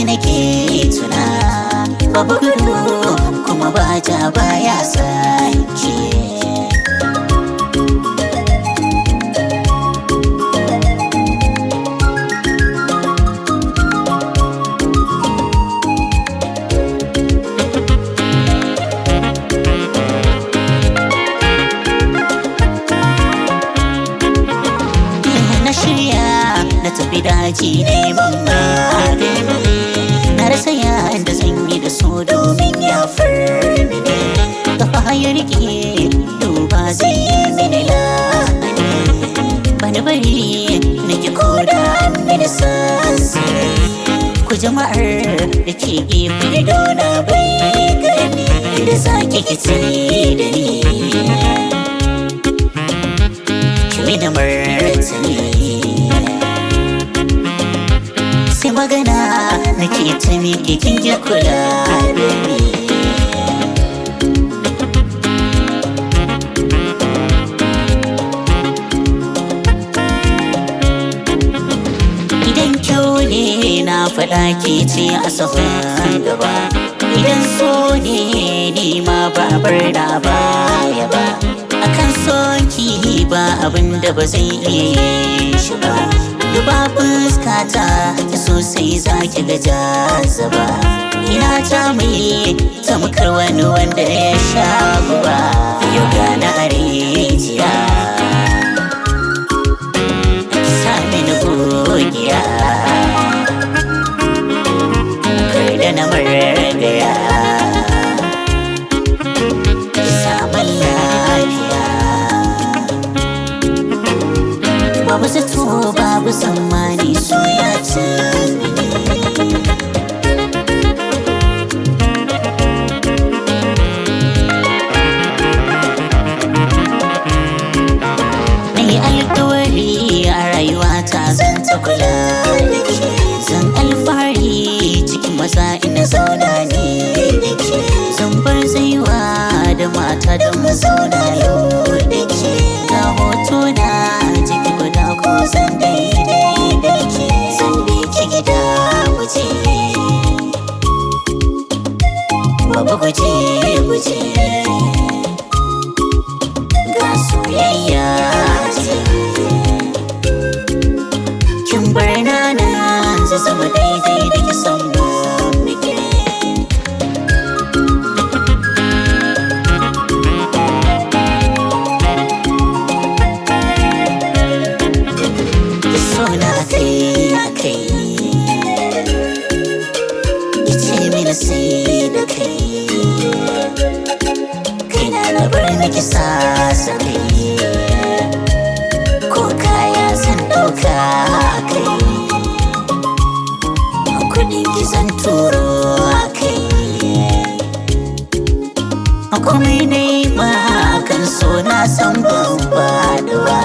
nake tuna babu gudu kuma ba ja baya sanki. Na shirya na tafi daji neman magani, na rasa yadda zan yi da so domin ya farni ne. Kafa ya rike duba zai yi mini lahani, bani bari na ki koda mini sassi. Ku jama'ar da ke gefe dona bai gani da zaki kici da ni, kimi da martani sai magana nake ta miƙe kin ji kula da ni. Idan kyau ne na faɗa ke ce a sahun gaba, idan so ne ni ma ba bar da baya ba. Akan sonki ba abin da ba zai iya shi ba, duba fuskata sosai zaki ga jazaba. Ina ta mai tamkar wani wanda ya sha guba, yau gana a rijiya sa mini gogiya kar da na margaya samun lafiya. Babu zato babu tsammani so ya ci mai alkawari a rayuwata zan ta kula da ke, zan alfahari cikin maza ina zauna ne da ke, zan bar zaiwa da mata don mu zauna yau da ke. Ga hoto na jiki guda ko zan daidai da ke, zan bi ki gida guje babu guje ga soyayya ce. Kin bar nana zai zama daidai da ki san muke. Sona kai ice mini sai da kai, kaina na bar miki sasa kai, ko kaya zan ɗauka kai, kudin ki zan turo kai. Komai ne ma kan so na san ban faɗuwa.